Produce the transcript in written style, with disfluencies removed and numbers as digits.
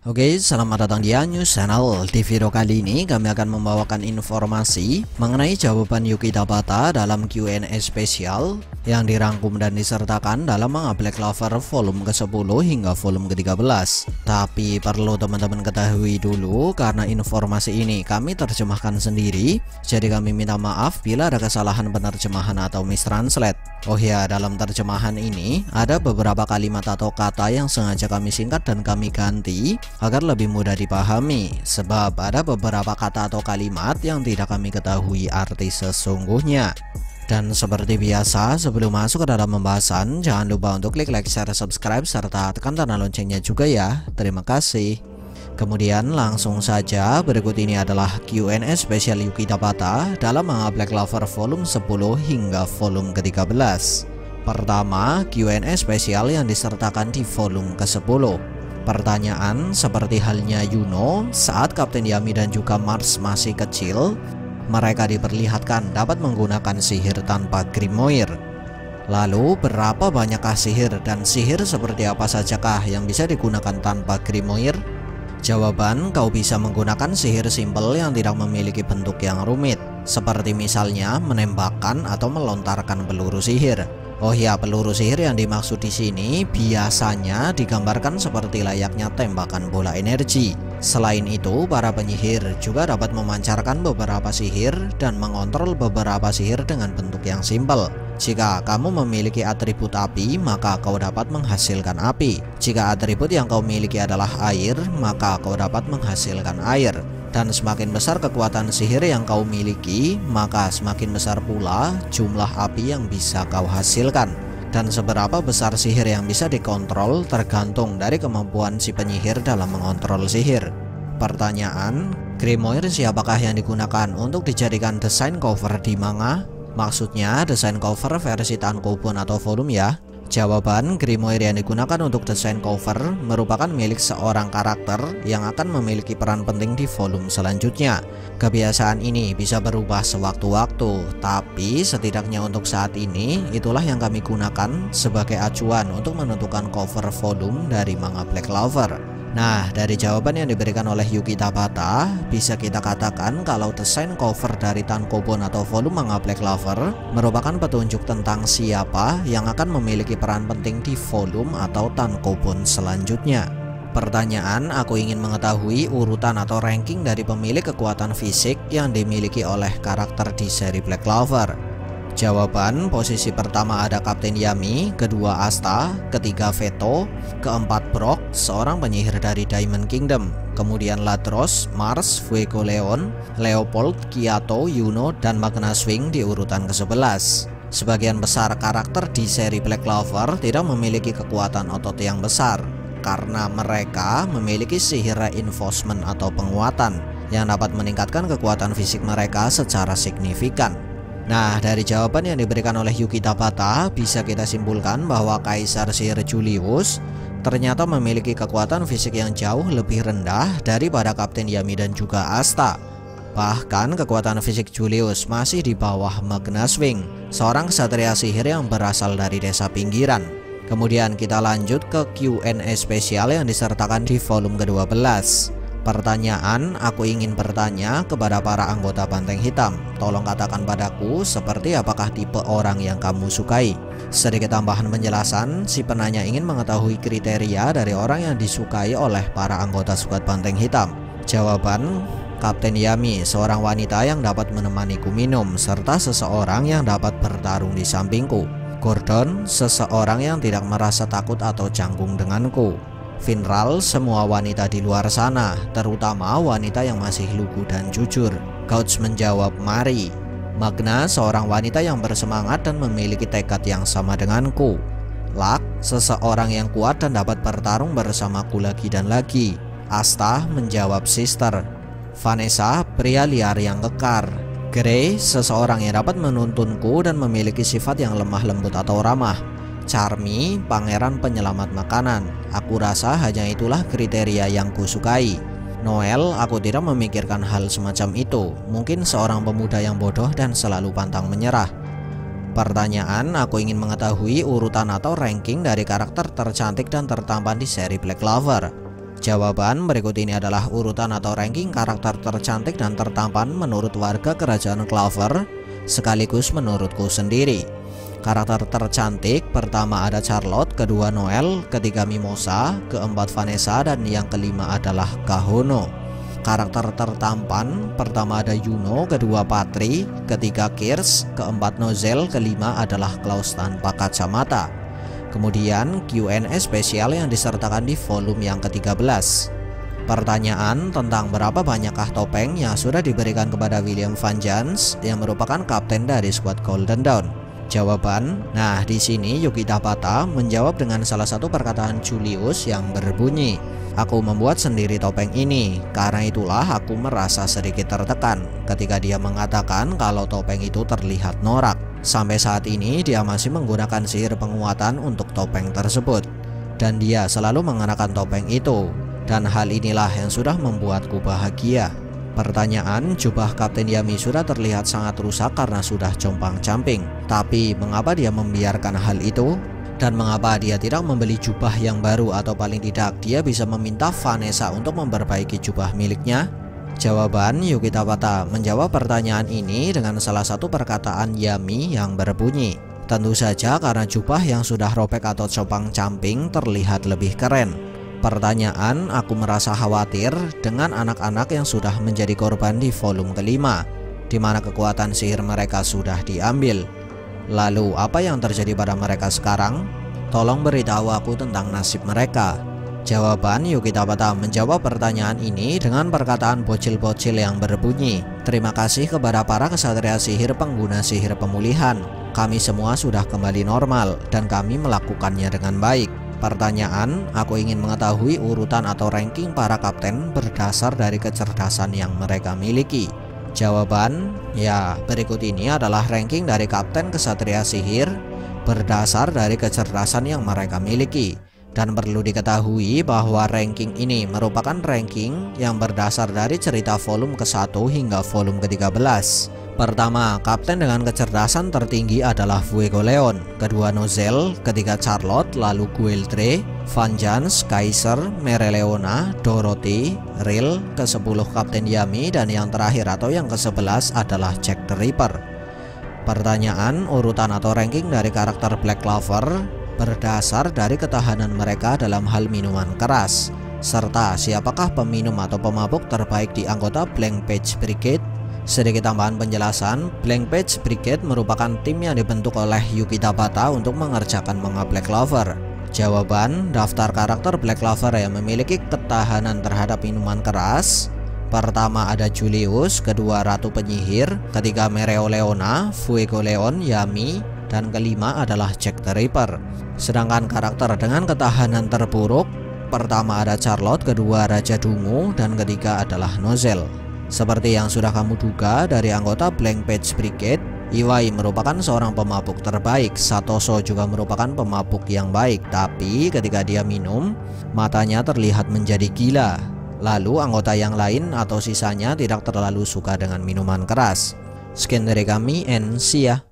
Oke, selamat datang di News Channel. Di video kali ini kami akan membawakan informasi mengenai jawaban Yuki Tabata dalam Q&A spesial yang dirangkum dan disertakan dalam manga Black Clover volume ke-10 hingga volume ke-13. Tapi perlu teman-teman ketahui dulu karena informasi ini kami terjemahkan sendiri, jadi kami minta maaf bila ada kesalahan penerjemahan atau mistranslate. Oh ya, dalam terjemahan ini ada beberapa kalimat atau kata yang sengaja kami singkat dan kami ganti agar lebih mudah dipahami, sebab ada beberapa kata atau kalimat yang tidak kami ketahui arti sesungguhnya. Dan seperti biasa, sebelum masuk ke dalam pembahasan, jangan lupa untuk klik like, share, subscribe, serta tekan tanda loncengnya juga ya. Terima kasih. Kemudian langsung saja, berikut ini adalah Q&A spesial Yuki Tabata dalam manga Black Clover volume 10 hingga volume ke-13. Pertama, Q&A spesial yang disertakan di volume ke-10. Pertanyaan seperti halnya Yuno saat Kapten Yami dan juga Mars masih kecil, mereka diperlihatkan dapat menggunakan sihir tanpa grimoire. Lalu berapa banyakkah sihir dan sihir seperti apa sajakah yang bisa digunakan tanpa grimoire? Jawaban, kau bisa menggunakan sihir simpel yang tidak memiliki bentuk yang rumit, seperti misalnya menembakkan atau melontarkan peluru sihir. Oh ya, peluru sihir yang dimaksud di sini biasanya digambarkan seperti layaknya tembakan bola energi. Selain itu, para penyihir juga dapat memancarkan beberapa sihir dan mengontrol beberapa sihir dengan bentuk yang simpel. Jika kamu memiliki atribut api, maka kau dapat menghasilkan api. Jika atribut yang kau miliki adalah air, maka kau dapat menghasilkan air. Dan semakin besar kekuatan sihir yang kau miliki, maka semakin besar pula jumlah api yang bisa kau hasilkan. Dan seberapa besar sihir yang bisa dikontrol tergantung dari kemampuan si penyihir dalam mengontrol sihir. Pertanyaan, grimoire siapakah yang digunakan untuk dijadikan desain cover di manga? Maksudnya desain cover versi tankobon atau volume ya. Jawaban, grimoire yang digunakan untuk desain cover merupakan milik seorang karakter yang akan memiliki peran penting di volume selanjutnya. Kebiasaan ini bisa berubah sewaktu-waktu, tapi setidaknya untuk saat ini itulah yang kami gunakan sebagai acuan untuk menentukan cover volume dari manga Black Clover. Nah, dari jawaban yang diberikan oleh Yuki Tabata, bisa kita katakan kalau desain cover dari tankobon atau volume manga Black Clover merupakan petunjuk tentang siapa yang akan memiliki peran penting di volume atau tankobon selanjutnya. Pertanyaan, aku ingin mengetahui urutan atau ranking dari pemilik kekuatan fisik yang dimiliki oleh karakter di seri Black Clover. Jawaban, posisi pertama ada Kapten Yami, kedua Asta, ketiga Veto, keempat Brock, seorang penyihir dari Diamond Kingdom, kemudian Ladros, Mars, Fuego Leon, Leopold, Kiato, Yuno, dan Magna Swing di urutan ke-11. Sebagian besar karakter di seri Black Clover tidak memiliki kekuatan otot yang besar, karena mereka memiliki sihir reinforcement atau penguatan yang dapat meningkatkan kekuatan fisik mereka secara signifikan. Nah, dari jawaban yang diberikan oleh Yuki Tabata, bisa kita simpulkan bahwa Kaisar Sihir Julius ternyata memiliki kekuatan fisik yang jauh lebih rendah daripada Kapten Yami dan juga Asta. Bahkan kekuatan fisik Julius masih di bawah Magna Swing, seorang ksatria sihir yang berasal dari desa pinggiran. Kemudian kita lanjut ke Q&A spesial yang disertakan di volume ke-12. Pertanyaan, aku ingin bertanya kepada para anggota Banteng Hitam. Tolong katakan padaku seperti apakah tipe orang yang kamu sukai. Sedikit tambahan penjelasan, si penanya ingin mengetahui kriteria dari orang yang disukai oleh para anggota Squad Banteng Hitam. Jawaban, Kapten Yami, seorang wanita yang dapat menemaniku minum, serta seseorang yang dapat bertarung di sampingku. Gordon, seseorang yang tidak merasa takut atau canggung denganku. Finral, semua wanita di luar sana, terutama wanita yang masih lugu dan jujur. Couch menjawab mari. Magna, seorang wanita yang bersemangat dan memiliki tekad yang sama denganku. Luck, seseorang yang kuat dan dapat bertarung bersamaku lagi dan lagi. Asta menjawab sister. Vanessa, pria liar yang kekar. Gray, seseorang yang dapat menuntunku dan memiliki sifat yang lemah lembut atau ramah. Charmy, pangeran penyelamat makanan. Aku rasa hanya itulah kriteria yang kusukai. Noel, aku tidak memikirkan hal semacam itu. Mungkin seorang pemuda yang bodoh dan selalu pantang menyerah. Pertanyaan, aku ingin mengetahui urutan atau ranking dari karakter tercantik dan tertampan di seri Black Clover. Jawaban berikut ini adalah urutan atau ranking karakter tercantik dan tertampan menurut warga kerajaan Clover, sekaligus menurutku sendiri. Karakter tercantik pertama ada Charlotte, kedua Noelle, ketiga Mimosa, keempat Vanessa, dan yang kelima adalah Kahono. Karakter tertampan pertama ada Yuno, kedua Patri, ketiga Kirsch, keempat Nozel, kelima adalah Klaus tanpa kacamata. Kemudian Q&A spesial yang disertakan di volume yang ke-13. Pertanyaan tentang berapa banyakkah topeng yang sudah diberikan kepada William Vanjans yang merupakan kapten dari skuad Golden Dawn. Jawaban, nah di sini Yuki Tabata menjawab dengan salah satu perkataan Julius yang berbunyi, "Aku membuat sendiri topeng ini, karena itulah aku merasa sedikit tertekan ketika dia mengatakan kalau topeng itu terlihat norak. Sampai saat ini dia masih menggunakan sihir penguatan untuk topeng tersebut, dan dia selalu mengenakan topeng itu, dan hal inilah yang sudah membuatku bahagia." Pertanyaan, jubah Kapten Yami sudah terlihat sangat rusak karena sudah compang-camping. Tapi mengapa dia membiarkan hal itu? Dan mengapa dia tidak membeli jubah yang baru, atau paling tidak dia bisa meminta Vanessa untuk memperbaiki jubah miliknya? Jawaban, Yuki Tabata menjawab pertanyaan ini dengan salah satu perkataan Yami yang berbunyi, "Tentu saja karena jubah yang sudah robek atau compang-camping terlihat lebih keren." Pertanyaan, aku merasa khawatir dengan anak-anak yang sudah menjadi korban di volume kelima, di mana kekuatan sihir mereka sudah diambil. Lalu apa yang terjadi pada mereka sekarang? Tolong beritahu aku tentang nasib mereka. Jawaban, Yuki Tabata menjawab pertanyaan ini dengan perkataan bocil-bocil yang berbunyi, "Terima kasih kepada para kesatria sihir pengguna sihir pemulihan. Kami semua sudah kembali normal dan kami melakukannya dengan baik." Pertanyaan, aku ingin mengetahui urutan atau ranking para kapten berdasar dari kecerdasan yang mereka miliki. Jawaban, ya berikut ini adalah ranking dari kapten kesatria sihir berdasar dari kecerdasan yang mereka miliki. Dan perlu diketahui bahwa ranking ini merupakan ranking yang berdasar dari cerita volume ke-1 hingga volume ke-13. Pertama, kapten dengan kecerdasan tertinggi adalah Fuego Leon, kedua Nozel, ketiga Charlotte, lalu Gueldre, Vanjans, Kaiser, Mereleona, Dorothy, Ril, ke-10 Kapten Yami, dan yang terakhir atau yang ke-11 adalah Jack the Ripper. Pertanyaan, urutan atau ranking dari karakter Black Clover berdasar dari ketahanan mereka dalam hal minuman keras, serta siapakah peminum atau pemabuk terbaik di anggota Blank Page Brigade. Sedikit tambahan penjelasan, Blank Page Brigade merupakan tim yang dibentuk oleh Yuki Tabata untuk mengerjakan manga Black Clover. Jawaban, daftar karakter Black Clover yang memiliki ketahanan terhadap minuman keras. Pertama ada Julius, kedua Ratu Penyihir, ketiga Mereoleona, Fuego Leon, Yami, dan kelima adalah Jack the Ripper. Sedangkan karakter dengan ketahanan terburuk, pertama ada Charlotte, kedua Raja Dungu, dan ketiga adalah Nozel. Seperti yang sudah kamu duga dari anggota Blank Page Brigade, Iwai merupakan seorang pemabuk terbaik. Satoso juga merupakan pemabuk yang baik, tapi ketika dia minum, matanya terlihat menjadi gila. Lalu anggota yang lain atau sisanya tidak terlalu suka dengan minuman keras. Sekian dari kami, and see ya.